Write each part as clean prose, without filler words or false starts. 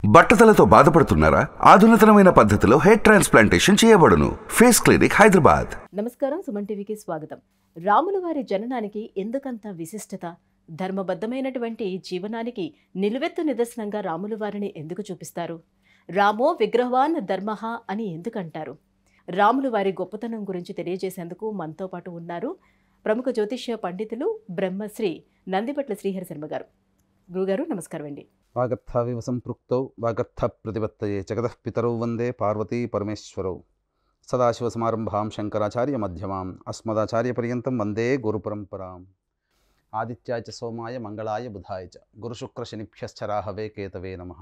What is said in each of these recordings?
బట్టతలతో బాధపడుతున్నారా? ఆధునితనమైన పద్ధతిలో hair transplantation చేయబడును. Face clinic, Hyderabad. నమస్కారం, సుమన్ టీవీకి స్వాగతం. రాముల వారి జననానికి ఎందుకంత విశిష్టత? ధర్మబద్ధమైనటువంటి జీవనానికి నిలువెత్తు నిదర్శనంగా రాముల వారిని ఎందుకు చూపిస్తారు? రామో విగ్రహవాన్ ధర్మః అని ఎందుకంటారు? రాముల వారి గొప్పతనం గురించి తెలియజేసేందుకు మనతో పాటు ఉన్నారు ప్రముఖ జ్యోతిష్య పండితులు బ్రహ్మశ్రీ నందిపట్ల శ్రీహరి శర్మ గారు. గురుగారు నమస్కారం అండి. వాగర్థావివ సంపృక్తౌ వాగర్థ ప్రతిపత్తయే జగతః పితరౌ వందే పార్వతీ పరమేశ్వరౌ. సదాశివసమారంభాం శంకరాచార్య మధ్యమాం అస్మదాచార్య పర్యంతం వందే గురుపరంపరాం. ఆదిత్యాయ చ సోమాయ మంగళాయ బుధాయ చ గురుశుక్ర శనిభ్యశ్చ రాహవే కేతవే నమః.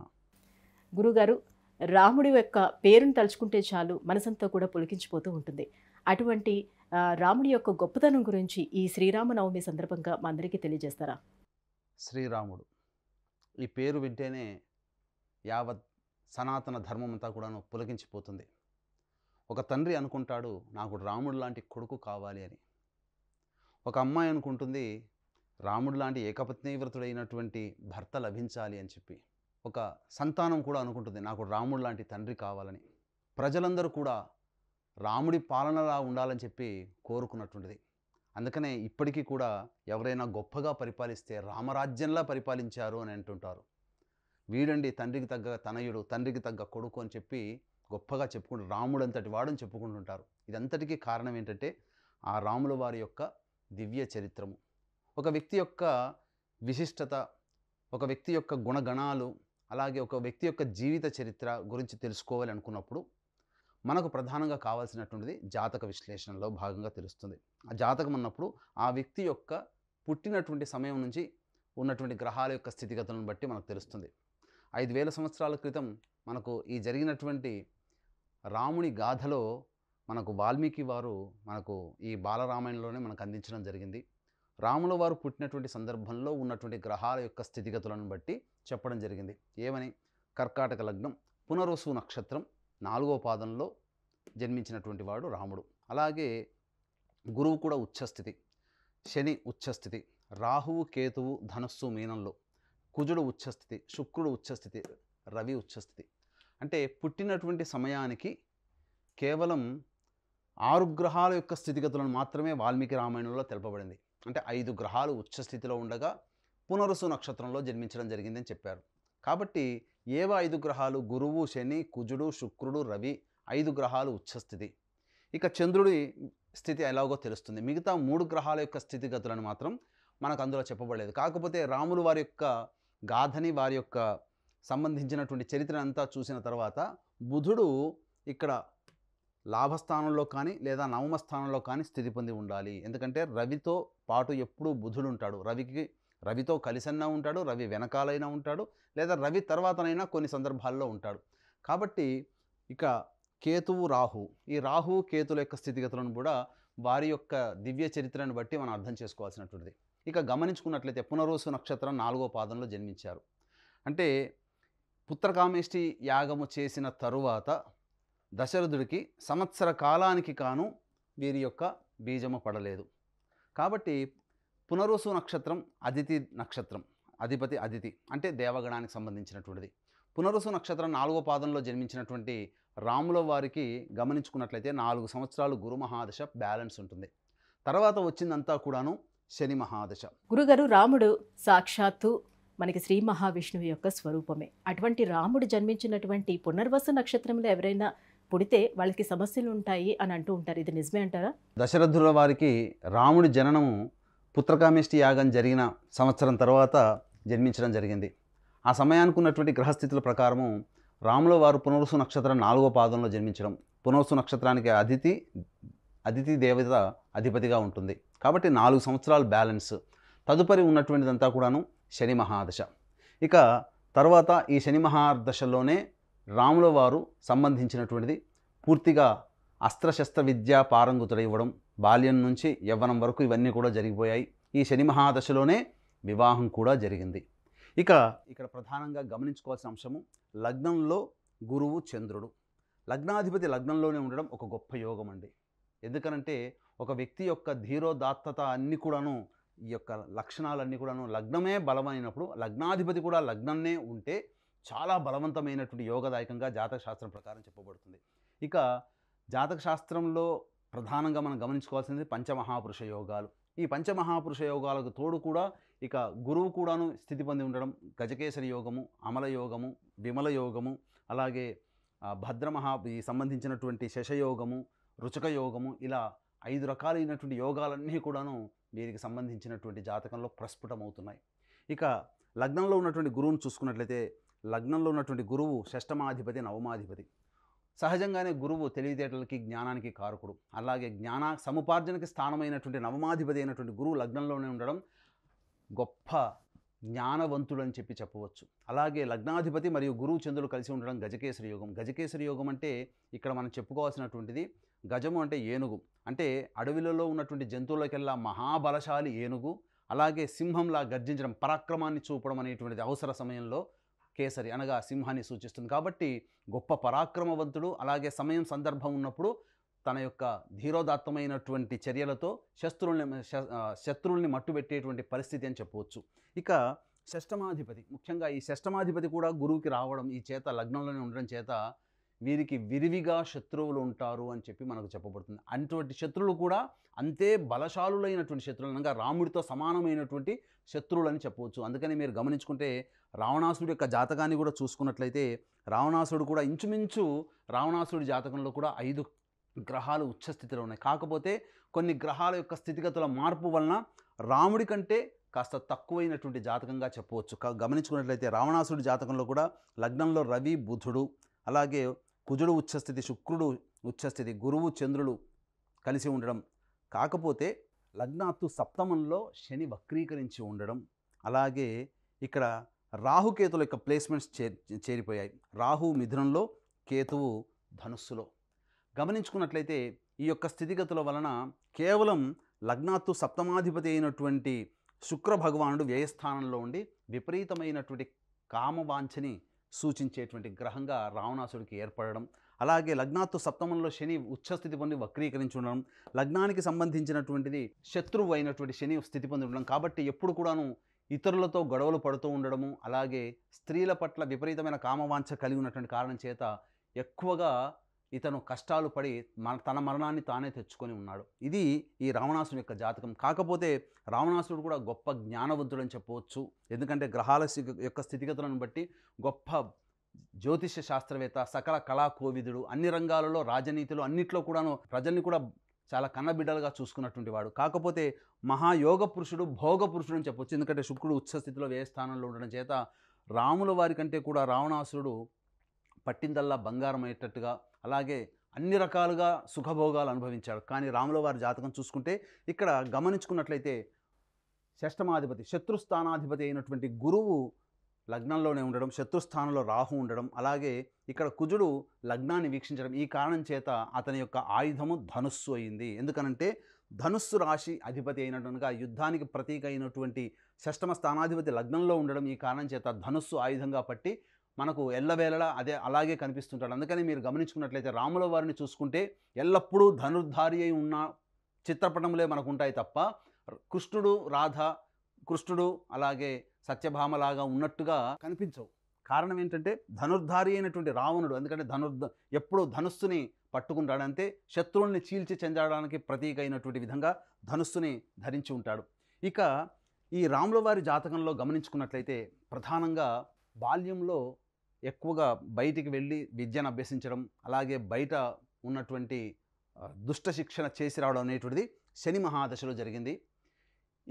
గురుగారు, రాముడి యొక్క పేరును తలుచుకుంటే చాలు మనసంతా కూడా పులికించిపోతూ ఉంటుంది. అటువంటి రాముడి యొక్క గొప్పతనం గురించి ఈ శ్రీరామనవమి సందర్భంగా మా అందరికీ తెలియజేస్తారా? శ్రీరాముడు ఈ పేరు వింటేనే యావత్ సనాతన ధర్మం అంతా కూడాను పులకించిపోతుంది. ఒక తండ్రి అనుకుంటాడు, నాకు రాముడు లాంటి కొడుకు కావాలి అని. ఒక అమ్మాయి అనుకుంటుంది, రాముడు లాంటి ఏకపత్నీవ్రతుడైనటువంటి భర్త లభించాలి అని చెప్పి. ఒక సంతానం కూడా అనుకుంటుంది, నాకు రాముడు లాంటి తండ్రి కావాలని. ప్రజలందరూ కూడా రాముడి పాలనలా ఉండాలని చెప్పి కోరుకున్నటువంటిది. అందుకనే ఇప్పటికీ కూడా ఎవరైనా గొప్పగా పరిపాలిస్తే రామరాజ్యంలా పరిపాలించారు అని అంటుంటారు. వీడండి తండ్రికి తగ్గ తనయుడు, తండ్రికి తగ్గ కొడుకు అని చెప్పి గొప్పగా చెప్పుకుంటారు. రాముడు అంతటి వాడని చెప్పుకుంటుంటారు. ఇదంతటికీ కారణం ఏంటంటే ఆ రాముల వారి యొక్క దివ్య చరిత్రము. ఒక వ్యక్తి యొక్క విశిష్టత, ఒక వ్యక్తి యొక్క గుణగణాలు, అలాగే ఒక వ్యక్తి యొక్క జీవిత చరిత్ర గురించి తెలుసుకోవాలి అనుకున్నప్పుడు మనకు ప్రధానంగా కావాల్సినటువంటిది జాతక విశ్లేషణలో భాగంగా తెలుస్తుంది. ఆ జాతకం అన్నప్పుడు ఆ వ్యక్తి యొక్క పుట్టినటువంటి సమయం నుంచి ఉన్నటువంటి గ్రహాల యొక్క స్థితిగతులను బట్టి మనకు తెలుస్తుంది. 5000 సంవత్సరాల క్రితం మనకు ఈ జరిగినటువంటి రాముని గాథలో మనకు వాల్మీకి వారు మనకు ఈ బాలరామాయణంలోనే మనకు అందించడం జరిగింది. రాముల వారు పుట్టినటువంటి సందర్భంలో ఉన్నటువంటి గ్రహాల యొక్క స్థితిగతులను బట్టి చెప్పడం జరిగింది. ఏమని? కర్కాటక లగ్నం, పునరుసు నక్షత్రం 4వ పాదంలో జన్మించినటువంటి వాడు రాముడు. అలాగే గురువు కూడా ఉచ్చస్థితి, శని ఉచ్చస్థితి, రాహువు కేతువు ధనస్సు మీనంలో, కుజుడు ఉచ్చస్థితి, శుక్రుడు ఉచ్చస్థితి, రవి ఉచ్చస్థితి. అంటే పుట్టినటువంటి సమయానికి కేవలం 6 గ్రహాల యొక్క స్థితిగతులను మాత్రమే వాల్మీకి రామాయణంలో తెలుపబడింది. అంటే 5 గ్రహాలు ఉచ్చస్థితిలో ఉండగా పునరుసు నక్షత్రంలో జన్మించడం జరిగిందని చెప్పారు. కాబట్టి ఏవో 5 గ్రహాలు? గురువు, శని, కుజుడు, శుక్రుడు, రవి, 5 గ్రహాలు ఉచ్చస్థితి. ఇక చంద్రుడి స్థితి ఎలాగో తెలుస్తుంది. మిగతా 3 గ్రహాల యొక్క స్థితిగతులను మాత్రం మనకు అందులో చెప్పబడలేదు. కాకపోతే రాములు వారి యొక్క గాథని, వారి యొక్క సంబంధించినటువంటి చరిత్ర అంతా చూసిన తర్వాత బుధుడు ఇక్కడ లాభస్థానంలో కానీ లేదా నవమ స్థానంలో కానీ స్థితి పొంది ఉండాలి. ఎందుకంటే రవితో పాటు ఎప్పుడూ బుధుడు ఉంటాడు. రవితో కలిసన్నా ఉంటాడు, రవి వెనకాలైనా ఉంటాడు, లేదా రవి తర్వాతనైనా కొన్ని సందర్భాల్లో ఉంటాడు. కాబట్టి ఇక కేతువు, రాహు, ఈ రాహు కేతుల యొక్క స్థితిగతులను కూడా వారి యొక్క దివ్య చరిత్రను బట్టి మనం అర్థం చేసుకోవాల్సినటువంటిది. ఇక గమనించుకున్నట్లయితే పునరుసు నక్షత్రం 4వ పాదంలో జన్మించారు. అంటే పుత్రకామేష్టి యాగము చేసిన తరువాత దశరథుడికి సంవత్సర కాలానికి కాను వీరి యొక్క బీజము పడలేదు. కాబట్టి పునరుసు నక్షత్రం అదితి నక్షత్రం, అధిపతి అదితి అంటే దేవగణానికి సంబంధించినటువంటిది. పునరుసు నక్షత్రం 4వ పాదంలో జన్మించినటువంటి రాముల వారికి గమనించుకున్నట్లయితే 4 సంవత్సరాలు గురు మహాదశ బ్యాలెన్స్ ఉంటుంది. తర్వాత వచ్చిందంతా కూడాను శని మహాదశ. గురుగారు, రాముడు సాక్షాత్తు మనకి శ్రీ మహావిష్ణువు యొక్క స్వరూపమే. అటువంటి రాముడు జన్మించినటువంటి పునర్వసు నక్షత్రంలో ఎవరైనా పుడితే వాళ్ళకి సమస్యలు ఉంటాయి అని అంటూ ఉంటారు. ఇది నిజమే అంటారా? దశరథుల వారికి రాముడి జననము పుత్రకామేష్టి యాగం జరిగిన సంవత్సరం తర్వాత జన్మించడం జరిగింది. ఆ సమయానికి ఉన్నటువంటి గ్రహస్థితుల ప్రకారము రాముల వారు పునరుసు నక్షత్రం 4వ పాదంలో జన్మించడం. పునరుసు నక్షత్రానికి అదితి దేవత అధిపతిగా ఉంటుంది. కాబట్టి 4 సంవత్సరాలు బ్యాలెన్స్. తదుపరి ఉన్నటువంటిదంతా కూడాను శని మహాదశ. ఇక తర్వాత ఈ శని మహాదశలోనే రాముల వారు సంబంధించినటువంటిది పూర్తిగా అస్త్రశస్త్ర విద్యా పారంగుతుడైవ్వడం, బాల్యం నుంచి యవ్వనం వరకు ఇవన్నీ కూడా జరిగిపోయాయి. ఈ శని మహాదశలోనే వివాహం కూడా జరిగింది. ఇక ఇక్కడ ప్రధానంగా గమనించుకోవాల్సిన అంశము లగ్నంలో గురువు, చంద్రుడు. లగ్నాధిపతి లగ్నంలోనే ఉండడం ఒక గొప్ప యోగం అండి. ఎందుకనంటే ఒక వ్యక్తి యొక్క ధీరోదాత్తత అన్నీ కూడాను, ఈ యొక్క లక్షణాలన్నీ కూడాను లగ్నమే బలమైనప్పుడు, లగ్నాధిపతి కూడా లగ్నంనే ఉంటే చాలా బలవంతమైనటువంటి యోగదాయకంగా జాతక శాస్త్రం ప్రకారం చెప్పబడుతుంది. ఇక జాతక శాస్త్రంలో ప్రధానంగా మనం గమనించుకోవాల్సింది పంచమహాపురుష యోగాలు. ఈ పంచమహాపురుష యోగాలకు తోడు కూడా ఇక గురువు కూడాను స్థితి పొంది ఉండడం, గజకేసరి యోగము, అమల యోగము, విమల యోగము, అలాగే ఈ సంబంధించినటువంటి శశయోగము, రుచక యోగము, ఇలా 5 రకాలైనటువంటి యోగాలన్నీ కూడాను వీరికి సంబంధించినటువంటి జాతకంలో ప్రస్ఫుటమవుతున్నాయి. ఇక లగ్నంలో ఉన్నటువంటి గురువును చూసుకున్నట్లయితే లగ్నంలో ఉన్నటువంటి గురువు షష్టమాధిపతి, నవమాధిపతి. సహజంగానే గురువు తెలివితేటలకి, జ్ఞానానికి కారకుడు. అలాగే జ్ఞాన సముపార్జనకి స్థానమైనటువంటి నవమాధిపతి అయినటువంటి గురువు లగ్నంలోనే ఉండడం గొప్ప జ్ఞానవంతుడు అని చెప్పవచ్చు. అలాగే లగ్నాధిపతి మరియు గురువు చంద్రులు కలిసి ఉండడం గజకేసరి యోగం. గజకేసరి యోగం అంటే ఇక్కడ మనం చెప్పుకోవాల్సినటువంటిది గజము అంటే ఏనుగు, అంటే అడవిలలో ఉన్నటువంటి జంతువులకెల్లా మహాబలశాలి ఏనుగు. అలాగే సింహంలా గర్జించడం, పరాక్రమాన్ని చూపడం అనేటువంటిది అవసర సమయంలో కేసరి అనగా సింహాన్ని సూచిస్తుంది. కాబట్టి గొప్ప పరాక్రమవంతుడు. అలాగే సందర్భం ఉన్నప్పుడు తన యొక్క ధీరోదాత్తమైనటువంటి చర్యలతో శత్రువుల్ని మట్టుబెట్టేటువంటి పరిస్థితి అని చెప్పవచ్చు. ఇక షష్టమాధిపతి, ముఖ్యంగా ఈ షష్టమాధిపతి కూడా గురువుకి రావడం ఈ చేత లగ్నంలోనే ఉండడం చేత వీరికి విరివిగా శత్రువులు ఉంటారు అని చెప్పి మనకు చెప్పబడుతుంది. అటువంటి శత్రువులు కూడా అంతే బలశాలులైనటువంటి శత్రువులు, అనగా రాముడితో సమానమైనటువంటి శత్రువులని చెప్పవచ్చు. అందుకని మీరు గమనించుకుంటే రావణాసుడి యొక్క జాతకాన్ని కూడా చూసుకున్నట్లయితే రావణాసుడు కూడా ఇంచుమించు రావణాసుడి జాతకంలో కూడా 5 గ్రహాలు ఉచ్చస్థితిలో ఉన్నాయి. కాకపోతే కొన్ని గ్రహాల యొక్క స్థితిగతుల మార్పు వలన రాముడి కంటే కాస్త తక్కువైనటువంటి జాతకంగా చెప్పవచ్చు. గమనించుకున్నట్లయితే రావణాసుడి జాతకంలో కూడా లగ్నంలో రవి, బుధుడు, అలాగే కుజుడు ఉచ్చస్థితి, శుక్రుడు ఉచ్చస్థితి, గురువు చంద్రులు కలిసి ఉండడం. కాకపోతే లగ్నాత్తు సప్తమంలో శని వక్రీకరించి ఉండడం, అలాగే ఇక్కడ రాహుకేతుల యొక్క ప్లేస్మెంట్స్ చేరిపోయాయి. రాహు మిథునంలో, కేతువు ధనుస్సులో. గమనించుకున్నట్లయితే ఈ యొక్క స్థితిగతుల వలన కేవలం లగ్నాత్తు సప్తమాధిపతి అయినటువంటి శుక్ర భగవానుడు వ్యయస్థానంలో ఉండి విపరీతమైనటువంటి కామవాంఛని సూచించేటువంటి గ్రహంగా రావణాసుడికి ఏర్పడడం, అలాగే లగ్నాత్తు సప్తమంలో శని ఉచ్చస్థితి పొంది వక్రీకరించి ఉండడం, లగ్నానికి సంబంధించినటువంటిది శత్రువు అయినటువంటి శని స్థితి పొంది ఉండడం. కాబట్టి ఎప్పుడు కూడాను ఇతరులతో గొడవలు పడుతూ ఉండడము, అలాగే స్త్రీల పట్ల విపరీతమైన కామవాంఛ కలిగి ఉన్నటువంటి కారణం చేత ఎక్కువగా ఇతను కష్టాలు పడి తన మరణాన్ని తానే తెచ్చుకొని ఉన్నాడు. ఇది ఈ రావణాసుడి యొక్క జాతకం. కాకపోతే రావణాసుడు కూడా గొప్ప జ్ఞానవంతుడు అని చెప్పవచ్చు. ఎందుకంటే గ్రహాల యొక్క స్థితిగతులను బట్టి గొప్ప జ్యోతిష్య శాస్త్రవేత్త, సకల కళా కోవిదుడు, అన్ని రంగాలలో రాజనీతిలో అన్నిట్లో కూడాను ప్రజల్ని కూడా చాలా కన్నబిడ్డలుగా చూసుకున్నటువంటి వాడు. కాకపోతే మహాయోగ పురుషుడు, భోగ పురుషుడు అని చెప్పొచ్చు. ఎందుకంటే శుక్రుడు ఉచ్చస్థితిలో వ్యయస్థానంలో ఉండడం చేత రాముల వారి కంటే కూడా రావణాసురుడు పట్టిందల్లా బంగారం అయ్యేటట్టుగా, అలాగే అన్ని రకాలుగా సుఖభోగాలు అనుభవించాడు. కానీ రాముల వారి జాతకం చూసుకుంటే ఇక్కడ గమనించుకున్నట్లయితే షష్టమాధిపతి, శత్రుస్థానాధిపతి అయినటువంటి గురువు లగ్నంలోనే ఉండడం, శత్రుస్థానంలో రాహు ఉండడం, అలాగే ఇక్కడ కుజుడు లగ్నాన్ని వీక్షించడం. ఈ కారణం చేత అతని యొక్క ఆయుధము ధనుస్సు అయింది. ఎందుకనంటే ధనుస్సు రాశి అధిపతి అయినట్టుగా యుద్ధానికి ప్రతీక అయినటువంటి షష్టమ స్థానాధిపతి లగ్నంలో ఉండడం ఈ కారణం చేత ధనుస్సు ఆయుధంగా పట్టి మనకు ఎల్లవేళలా అలాగే కనిపిస్తుంటాడు. అందుకని మీరు గమనించుకున్నట్లయితే రాముల వారిని చూసుకుంటే ఎల్లప్పుడూ ధనుర్ధారి అయి ఉన్న చిత్రపటములే మనకు ఉంటాయి తప్ప కృష్ణుడు, రాధ, కృష్ణుడు అలాగే సత్యభామలాగా ఉన్నట్టుగా కనిపించవు. కారణం ఏంటంటే ధనుర్ధారి అయినటువంటి రావణుడు, ఎందుకంటే ఎప్పుడూ ధనుస్సుని పట్టుకుంటాడంతే, శత్రువుల్ని చీల్చి చెందడానికి ప్రతీక అయినటువంటి విధంగా ధనుస్సుని ధరించి ఉంటాడు. ఇక ఈ రాముల వారి జాతకంలో గమనించుకున్నట్లయితే ప్రధానంగా బాల్యంలో ఎక్కువగా బయటికి వెళ్ళి విద్యను అభ్యసించడం, అలాగే బయట ఉన్నటువంటి దుష్ట శిక్షణ చేసి రావడం అనేటువంటిది శని మహాదశలో జరిగింది.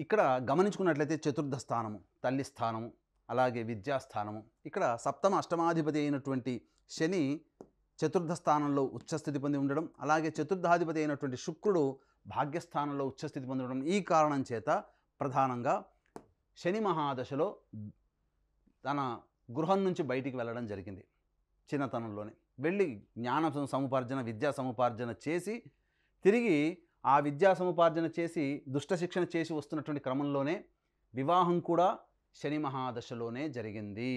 ఇక్కడ గమనించుకున్నట్లయితే చతుర్థ స్థానము, తల్లి స్థానము, అలాగే విద్యాస్థానము, ఇక్కడ సప్తమ అష్టమాధిపతి అయినటువంటి శని చతుర్థ స్థానంలో ఉచ్చస్థితి పొంది ఉండడం, అలాగే చతుర్థాధిపతి అయినటువంటి శుక్రుడు భాగ్యస్థానంలో ఉచ్చస్థితి పొంది ఉండడం. ఈ కారణం చేత ప్రధానంగా శని మహాదశలో తన గృహం నుంచి బయటికి వెళ్ళడం జరిగింది. చిన్నతనంలోనే వెళ్ళి జ్ఞాన సముపార్జన, విద్యా సముపార్జన చేసి తిరిగి ఆ విద్యా సముపార్జన చేసి దుష్ట శిక్షణ చేసి వస్తున్నటువంటి క్రమంలోనే వివాహం కూడా శని మహాదశలోనే జరిగింది.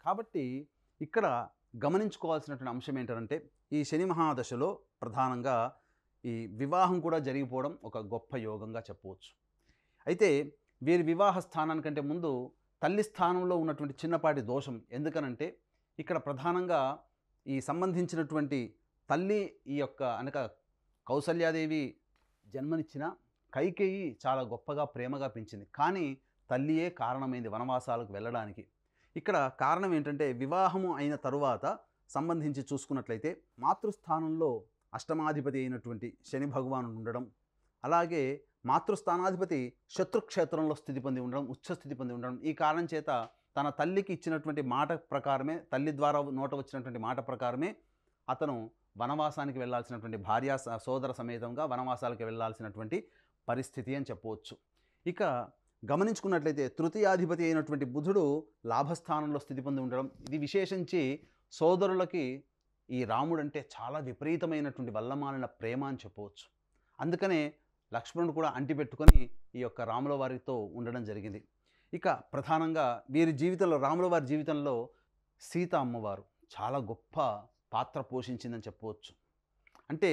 కాబట్టి ఇక్కడ గమనించుకోవాల్సినటువంటి అంశం ఏంటంటే ఈ శని మహాదశలో ప్రధానంగా ఈ వివాహం కూడా జరిగిపోవడం ఒక గొప్ప యోగంగా చెప్పవచ్చు. అయితే వీరి వివాహ స్థానానికంటే ముందు తల్లి స్థానంలో ఉన్నటువంటి చిన్నపాటి దోషం. ఎందుకనంటే ఇక్కడ ప్రధానంగా ఈ సంబంధించినటువంటి తల్లి ఈ యొక్క అనగా కౌసల్యాదేవి జన్మనిచ్చిన కైకేయి చాలా గొప్పగా ప్రేమగా పెంచింది. కానీ తల్లియే కారణమైంది వనవాసాలకు వెళ్ళడానికి. ఇక్కడ కారణం ఏంటంటే వివాహము అయిన తరువాత సంబంధించి చూసుకున్నట్లయితే మాతృస్థానంలో అష్టమాధిపతి అయినటువంటి శని భగవానుడు ఉండడం, అలాగే మాతృస్థానాధిపతి శత్రుక్షేత్రంలో స్థితి పొంది ఉండడం, ఉచ్చ స్థితి పొంది ఉండడం. ఈ కారణం చేత తన తల్లికి ఇచ్చినటువంటి మాట ప్రకారమే, తల్లి ద్వారా నోట వచ్చినటువంటి మాట ప్రకారమే అతను వనవాసానికి వెళ్ళాల్సినటువంటి భార్య సోదర సమేతంగా వనవాసాలకు వెళ్ళాల్సినటువంటి పరిస్థితి అని చెప్పవచ్చు. ఇక గమనించుకున్నట్లయితే తృతీయాధిపతి అయినటువంటి బుధుడు లాభస్థానంలో స్థితి పొంది ఉండడం, ఇది విశేషించి సోదరులకి ఈ రాముడు అంటే చాలా విపరీతమైనటువంటి వల్లమాలిన ప్రేమ అని చెప్పవచ్చు. అందుకనే లక్ష్మణుడు కూడా అంటిపెట్టుకొని ఈ యొక్క రాముల వారితో ఉండడం జరిగింది. ఇక ప్రధానంగా వీరి జీవితంలో, రాముల వారి జీవితంలో సీత అమ్మవారు చాలా గొప్ప పాత్ర పోషించిందని చెప్పవచ్చు. అంటే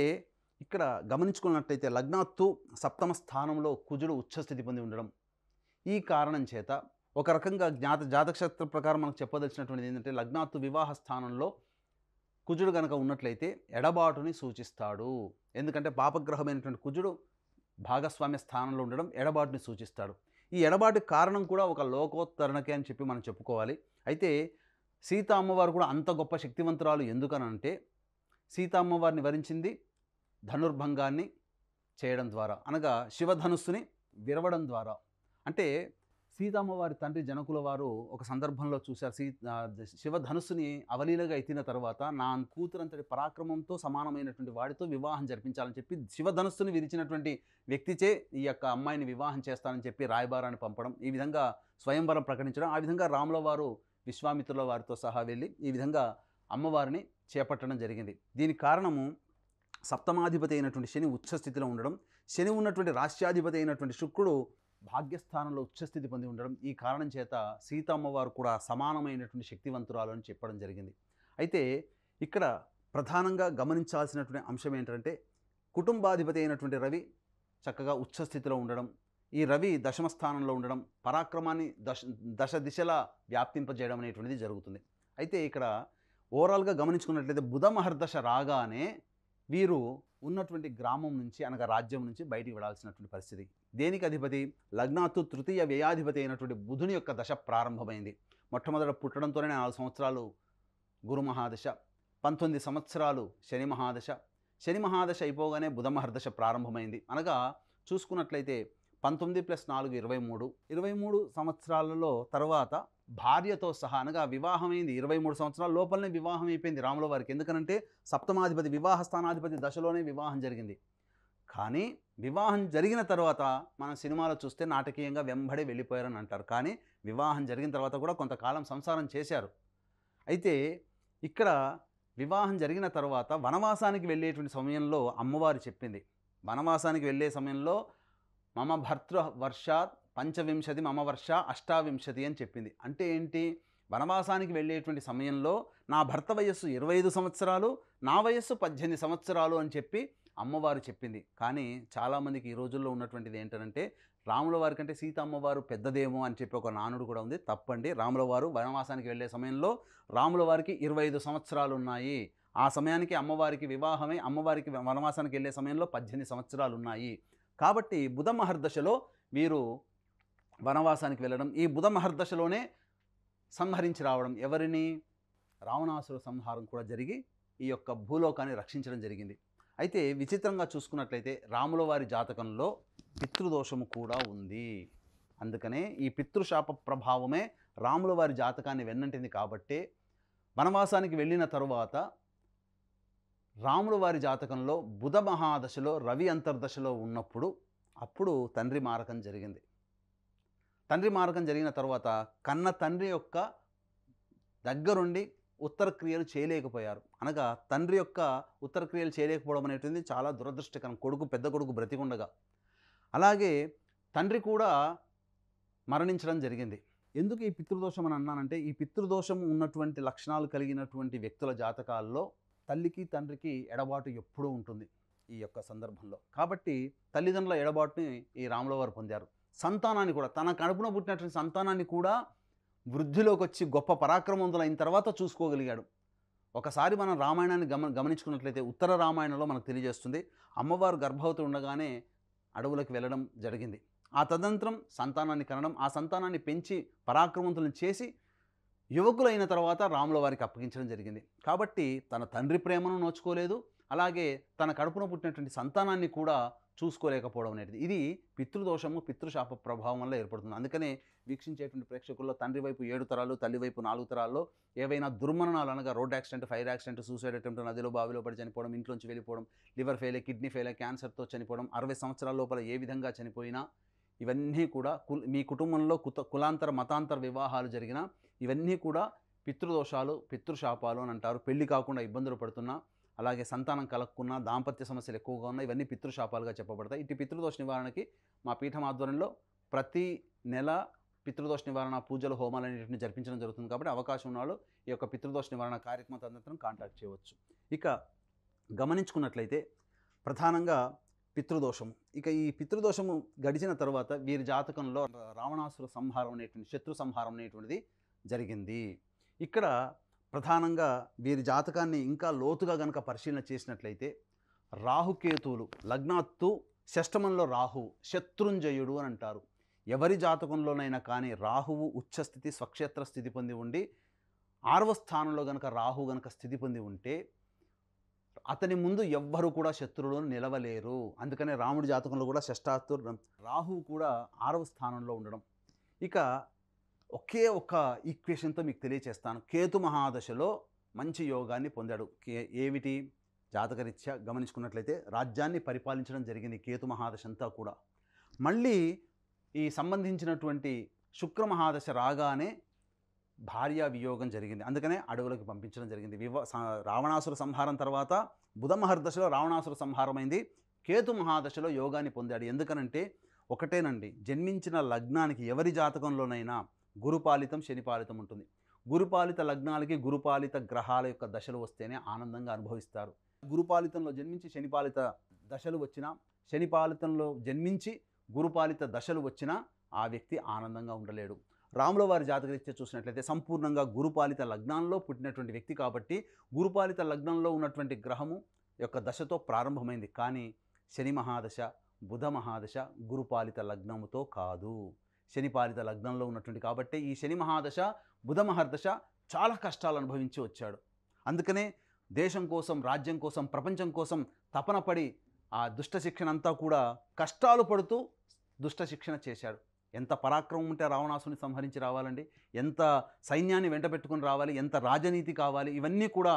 ఇక్కడ గమనించుకున్నట్లయితే లగ్నాత్తు సప్తమ స్థానంలో కుజుడు ఉచ్చస్థితి పొంది ఉండడం, ఈ కారణం చేత ఒక రకంగా జాతకశాస్త్ర ప్రకారం మనకు చెప్పదలిచినటువంటిది ఏంటంటే లగ్నాత్తు వివాహ స్థానంలో కుజుడు కనుక ఉన్నట్లయితే ఎడబాటుని సూచిస్తాడు. ఎందుకంటే పాపగ్రహమైనటువంటి కుజుడు భాగస్వామ్య స్థానంలో ఉండడం ఎడబాటుని సూచిస్తాడు. ఈ ఎడబాటు కారణం కూడా ఒక లోకోత్తరణకే అని చెప్పి మనం చెప్పుకోవాలి. అయితే సీతా అమ్మవారు కూడా అంత గొప్ప శక్తివంతురాలు ఎందుకనంటే సీతా అమ్మవారిని వరించింది ధనుర్భంగాన్ని చేయడం ద్వారా, అనగా శివధనుస్సుని విరవడం ద్వారా. అంటే సీతమ్మవారి తండ్రి జనకుల వారు ఒక సందర్భంలో చూశారు, శివధనుస్సుని అవలీలగా ఎత్తిన తర్వాత నా కూతురంతటి పరాక్రమంతో సమానమైనటువంటి వాడితో వివాహం జరిపించాలని చెప్పి శివధనుస్సుని విరిచినటువంటి వ్యక్తిచే ఈ యొక్క అమ్మాయిని వివాహం చేస్తానని చెప్పి రాయబారాన్ని పంపడం, ఈ విధంగా స్వయంవరం ప్రకటించడం. ఆ విధంగా రాముల వారు విశ్వామిత్రుల వారితో సహా వెళ్ళి ఈ విధంగా అమ్మవారిని చేపట్టడం జరిగింది. దీనికి కారణము సప్తమాధిపతి అయినటువంటి శని ఉచ్చస్థితిలో ఉండడం, శని ఉన్నటువంటి రాష్ట్రాధిపతి అయినటువంటి శుక్రుడు భాగ్యస్థానంలో ఉచ్చస్థితి పొంది ఉండడం, ఈ కారణం చేత సీతమ్మవారు కూడా సమానమైనటువంటి శక్తివంతురాలు అని చెప్పడం జరిగింది. అయితే ఇక్కడ ప్రధానంగా గమనించాల్సినటువంటి అంశం ఏంటంటే కుటుంబాధిపతి అయినటువంటి రవి చక్కగా ఉచ్చస్థితిలో ఉండడం, ఈ రవి దశమ స్థానంలో ఉండడం పరాక్రమాన్ని దశ దిశలా వ్యాప్తింపజేయడం అనేటువంటిది జరుగుతుంది. అయితే ఇక్కడ ఓవరాల్గా గమనించుకున్నట్లయితే బుధ మహర్దశ రాగానే వీరు ఉన్నటువంటి గ్రామం నుంచి అనగా రాజ్యం నుంచి బయటికి వెళ్ళాల్సినటువంటి పరిస్థితి. దేనికి అధిపతి? లగ్నాత్తు తృతీయ వ్యయాధిపతి అయినటువంటి బుధుని యొక్క దశ ప్రారంభమైంది. మొట్టమొదట పుట్టడంతోనే 4 సంవత్సరాలు గురు మహాదశ, 19 సంవత్సరాలు శని మహాదశ, శని మహాదశ అయిపోగానే బుధ మహర్దశ ప్రారంభమైంది. అనగా చూసుకున్నట్లయితే 19 + 4 23, 23 సంవత్సరాలలో తర్వాత భార్యతో సహా అనగా వివాహమైంది 23 సంవత్సరాల లోపలనే వివాహం అయిపోయింది రాముల వారికి. ఎందుకనంటే సప్తమాధిపతి వివాహ స్థానాధిపతి దశలోనే వివాహం జరిగింది. కానీ వివాహం జరిగిన తర్వాత మనం సినిమాలో చూస్తే నాటకీయంగా వెంబడి వెళ్ళిపోయారని అంటారు. కానీ వివాహం జరిగిన తర్వాత కూడా కొంతకాలం సంసారం చేశారు. అయితే ఇక్కడ వివాహం జరిగిన తర్వాత వనవాసానికి వెళ్ళేటువంటి సమయంలో అమ్మవారు చెప్పింది, వనవాసానికి వెళ్ళే సమయంలో మమ భర్తృ వర్షాత్ 25 మమ వర్ష 28 అని చెప్పింది. అంటే ఏంటి? వనవాసానికి వెళ్ళేటువంటి సమయంలో నా భర్త వయస్సు 25 సంవత్సరాలు, నా వయస్సు 18 సంవత్సరాలు అని చెప్పి అమ్మవారు చెప్పింది. కానీ చాలామందికి ఈ రోజుల్లో ఉన్నటువంటిది ఏంటంటే రాముల వారి కంటే సీత అమ్మవారు పెద్దదేమో అని చెప్పి ఒక నానుడు కూడా ఉంది. తప్పండి. రాముల వారు వనవాసానికి వెళ్ళే సమయంలో రాముల వారికి 25 సంవత్సరాలు ఉన్నాయి. ఆ సమయానికి అమ్మవారికి వివాహమై అమ్మవారికి వనవాసానికి వెళ్ళే సమయంలో 18 సంవత్సరాలు ఉన్నాయి. కాబట్టి బుధ మహర్దశలో వీరు వనవాసానికి వెళ్ళడం, ఈ బుధ మహర్దశలోనే సంహరించి రావడం, ఎవరిని? రావణాసుర సంహారం కూడా జరిగి ఈ యొక్క భూలోకాన్ని రక్షించడం జరిగింది. అయితే విచిత్రంగా చూసుకున్నట్లయితే రాముల వారి జాతకంలో పితృదోషము కూడా ఉంది. అందుకనే ఈ పితృశాప ప్రభావమే రాముల వారి జాతకాన్ని వెన్నంటింది. కాబట్టే వనవాసానికి వెళ్ళిన తరువాత రాముల వారి జాతకంలో బుధ మహాదశలో రవి అంతర్దశలో ఉన్నప్పుడు అప్పుడు తండ్రి మారకం జరిగింది. తండ్రి మారకం జరిగిన తర్వాత కన్న తండ్రి యొక్క దగ్గరుండి ఉత్తర క్రియలు చేయలేకపోయారు. అనగా తండ్రి యొక్క ఉత్తర క్రియలు చేయలేకపోవడం అనేటువంటిది చాలా దురదృష్టకరం. పెద్ద కొడుకు బ్రతికుండగా. అలాగే తండ్రి కూడా మరణించడం జరిగింది. ఎందుకు ఈ పితృదోషం అని అన్నానంటే ఈ పితృదోషం ఉన్నటువంటి లక్షణాలు కలిగినటువంటి వ్యక్తుల జాతకాల్లో తల్లికి తండ్రికి ఎడబాటు ఎప్పుడూ ఉంటుంది ఈ యొక్క సందర్భంలో. కాబట్టి తల్లిదండ్రుల ఎడబాటుని ఈ రాముల వారు పొందారు. సంతానాన్ని కూడా తన కడుపున పుట్టినటువంటి సంతానాన్ని కూడా వృద్ధిలోకి వచ్చి గొప్ప పరాక్రమవంతులైన తర్వాత చూసుకోగలిగాడు. ఒకసారి మనం రామాయణాన్ని గమనించుకున్నట్లయితే ఉత్తర రామాయణంలో మనకు తెలియజేస్తుంది, అమ్మవారు గర్భవతి ఉండగానే అడవులకు వెళ్ళడం జరిగింది. ఆ తదనంతరం సంతానాన్ని కనడం, ఆ సంతానాన్ని పెంచి పరాక్రమవంతులను చేసి యువకులైన తర్వాత రాముల వారికి అప్పగించడం జరిగింది. కాబట్టి తన తండ్రి ప్రేమను నోచుకోలేదు, అలాగే తన కడుపున పుట్టినటువంటి సంతానాన్ని కూడా చూసుకోలేకపోవడం అనేది ఇది పితృదోషము, పితృశాప ప్రభావం వల్ల ఏర్పడుతుంది. అందుకనే వీక్షించేటువంటి ప్రేక్షకుల్లో తండ్రి వైపు 7 తరాలు, తల్లి వైపు 4 తరాల్లో ఏవైనా దుర్మరణాలు అనగా road accident, fire accident, suicide attempt, నదిలో బావిలో పడి చనిపోవడం, ఇంట్లోంచి వెళ్ళిపోవడం, లివర్ ఫెయిల్, కిడ్నీ ఫెయిల్, క్యాన్సర్తో చనిపోవడం, 60 సంవత్సరాల లోపల ఏ విధంగా చనిపోయినా ఇవన్నీ కూడా మీ కుటుంబంలో కులాంతర మతాంతర వివాహాలు జరిగినా ఇవన్నీ కూడా పితృదోషాలు, పితృశాపాలు అని అంటారు. పెళ్లి కాకుండా ఇబ్బందులు పడుతున్నా, అలాగే సంతానం కలగకున్నా, దాంపత్య సమస్యలు ఎక్కువగా ఉన్నా ఇవన్నీ పితృశాపాలుగా చెప్పబడతాయి. ఇటు పితృదోష నివారణకి మా పీఠం ఆధ్వర్యంలో ప్రతి నెల పితృదోష నివారణ పూజలు, హోమాలు అనేటివి జరిపించడం జరుగుతుంది. కాబట్టి అవకాశం ఉన్నాడు ఈ యొక్క పితృదోష నివారణ కార్యక్రమం తదనంతరం కాంటాక్ట్ చేయవచ్చు. ఇక గమనించుకున్నట్లయితే ప్రధానంగా పితృదోషము, ఇక ఈ పితృదోషము గడిచిన తర్వాత వీరి జాతకంలో రావణాసుర సంహారం అనేటువంటి, శత్రు సంహారం అనేటువంటిది జరిగింది. ఇక్కడ ప్రధానంగా వీరి జాతకాన్ని ఇంకా లోతుగా గనక పరిశీలన చేసినట్లయితే రాహుకేతువులు లగ్నాత్తు షష్టమంలో రాహువు శత్రుంజయుడు అని అంటారు. ఎవరి జాతకంలోనైనా కానీ రాహువు ఉచ్చస్థితి స్వక్షేత్ర స్థితి పొంది ఉండి 6వ స్థానంలో గనక రాహువు గనక స్థితి పొంది ఉంటే అతని ముందు ఎవ్వరు కూడా శత్రువులను నిలవలేరు. అందుకనే రాముడి జాతకంలో కూడా షష్టాత్తు రాహువు కూడా 6వ స్థానంలో ఉండడం. ఇక ఒకే ఒక ఈక్వేషన్తో మీకు తెలియచేస్తాను. కేతు మహాదశలో మంచి యోగాన్ని పొందాడు. ఏమిటి జాతకరీత్యా గమనించుకున్నట్లయితే రాజ్యాన్ని పరిపాలించడం జరిగింది కేతు మహాదశ అంతా కూడా. మళ్ళీ ఈ సంబంధించినటువంటి శుక్ర మహాదశ రాగానే భార్యా వియోగం జరిగింది. అందుకనే అడవులకు పంపించడం జరిగింది. రావణాసుర సంహారం తర్వాత బుధ మహర్దశలో రావణాసుర సంహారమైంది. కేతు మహాదశలో యోగాన్ని పొందాడు. ఎందుకనంటే ఒకటేనండి, జన్మించిన లగ్నానికి ఎవరి జాతకంలోనైనా గురుపాలితం శనిపాలితం ఉంటుంది. గురుపాలిత లగ్నాలకి గురుపాలిత గ్రహాల యొక్క దశలు వస్తేనే ఆనందంగా అనుభవిస్తారు. గురుపాలితంలో జన్మించి శనిపాలిత దశలు వచ్చినా, శనిపాలితంలో జన్మించి గురుపాలిత దశలు వచ్చినా ఆ వ్యక్తి ఆనందంగా ఉండలేడు. రాముల వారి జాతకరీత్యా చూసినట్లయితే సంపూర్ణంగా గురుపాలిత లగ్నంలో పుట్టినటువంటి వ్యక్తి కాబట్టి గురుపాలిత లగ్నంలో ఉన్నటువంటి గ్రహము యొక్క దశతో ప్రారంభమైంది. కానీ శని మహాదశ, బుధ మహాదశ గురుపాలిత లగ్నముతో కాదు, శనిపాలిత లగ్నంలో ఉన్నటువంటి కాబట్టి ఈ శని మహాదశ, బుధ మహర్దశ చాలా కష్టాలు అనుభవించి వచ్చాడు. అందుకనే దేశం కోసం, రాజ్యం కోసం, ప్రపంచం కోసం తపన పడి ఆ దుష్ట శిక్షణ అంతా కూడా కష్టాలు పడుతూ దుష్ట శిక్షణ చేశాడు. ఎంత పరాక్రమం ఉంటే రావణాసుని సంహరించి రావాలండి, ఎంత సైన్యాన్ని వెంట పెట్టుకుని రావాలి, ఎంత రాజనీతి కావాలి, ఇవన్నీ కూడా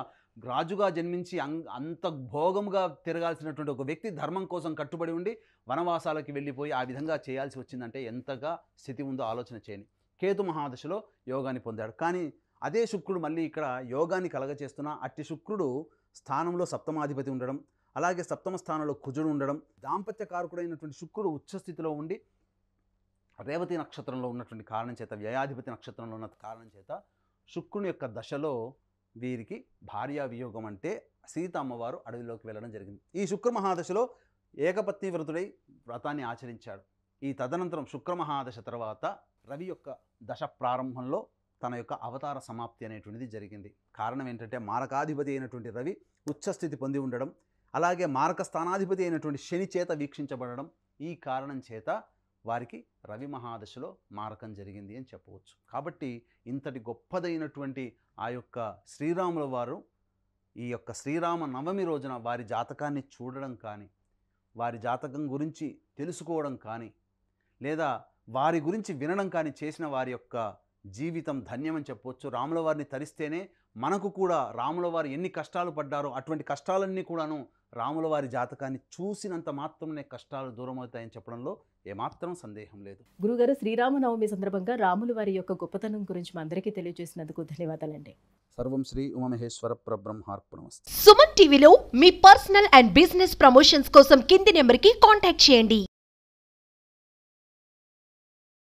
రాజుగా జన్మించి అంత భోగముగా తిరగాల్సినటువంటి ఒక వ్యక్తి ధర్మం కోసం కట్టుబడి ఉండి వనవాసాలకి వెళ్ళిపోయి ఆ విధంగా చేయాల్సి వచ్చిందంటే ఎంతగా స్థితి ఉందో ఆలోచన చేయని. కేతు మహాదశలో యోగాన్ని పొందాడు. కానీ అదే శుక్రుడు మళ్ళీ ఇక్కడ యోగాన్ని కలగచేస్తున్న అట్టి శుక్రుడు స్థానంలో సప్తమాధిపతి ఉండడం, అలాగే సప్తమ స్థానంలో కుజుడు ఉండడం, దాంపత్య కారకుడైనటువంటి శుక్రుడు ఉచ్చస్థితిలో ఉండి రేవతి నక్షత్రంలో ఉన్నటువంటి కారణం చేత, వ్యయాధిపతి నక్షత్రంలో ఉన్న కారణం చేత శుక్రుని యొక్క దశలో వీరికి భార్యా వియోగం అంటే సీత అమ్మవారు అడవిలోకి వెళ్ళడం జరిగింది. ఈ శుక్ర మహాదశలో ఏకపత్ని వ్రతుడై వ్రతాన్ని ఆచరించాడు. ఈ తదనంతరం శుక్ర మహాదశ తర్వాత రవి యొక్క దశ ప్రారంభంలో తన యొక్క అవతార సమాప్తి అనేటువంటిది జరిగింది. కారణం ఏంటంటే మారకాధిపతి అయినటువంటి రవి ఉచ్చస్థితి పొంది ఉండడం, అలాగే మారక స్థానాధిపతి అయినటువంటి శని చేత వీక్షించబడడం, ఈ కారణం చేత వారికి రవి మహాదశలో మారకం జరిగింది అని చెప్పవచ్చు. కాబట్టి ఇంతటి గొప్పదైనటువంటి ఆ యొక్క శ్రీరాముల వారు ఈ యొక్క శ్రీరామ నవమి రోజున వారి జాతకాన్ని చూడడం కానీ, వారి జాతకం గురించి తెలుసుకోవడం కానీ, లేదా వారి గురించి వినడం కానీ చేసిన వారి యొక్క జీవితం ధన్యమని చెప్పవచ్చు. రాముల వారిని తరిస్తేనే మనకు కూడా రాముల వారు ఎన్ని కష్టాలు పడ్డారో అటువంటి కష్టాలన్నీ కూడాను రాముల వారి జాతకాన్ని చూసినంత మాత్రమే కష్టాలు దూరం అవుతాయని చెప్పడంలో ఏమాత్రం సందేహం లేదు. గురుగారు, శ్రీరామనవమి సందర్భంగా రాముల వారి యొక్క గొప్పతనం గురించి మా అందరికీ తెలియజేసినందుకు ధన్యవాదాలండి. సర్వం శ్రీ ఉమామహేశ్వర పరబ్రహ్మార్పణమస్తు. సుమన్ టీవీలో మీ పర్సనల్ అండ్ బిజినెస్ ప్రమోషన్స్ కోసం కింది నెంబర్కి కాంటాక్ట్ చేయండి.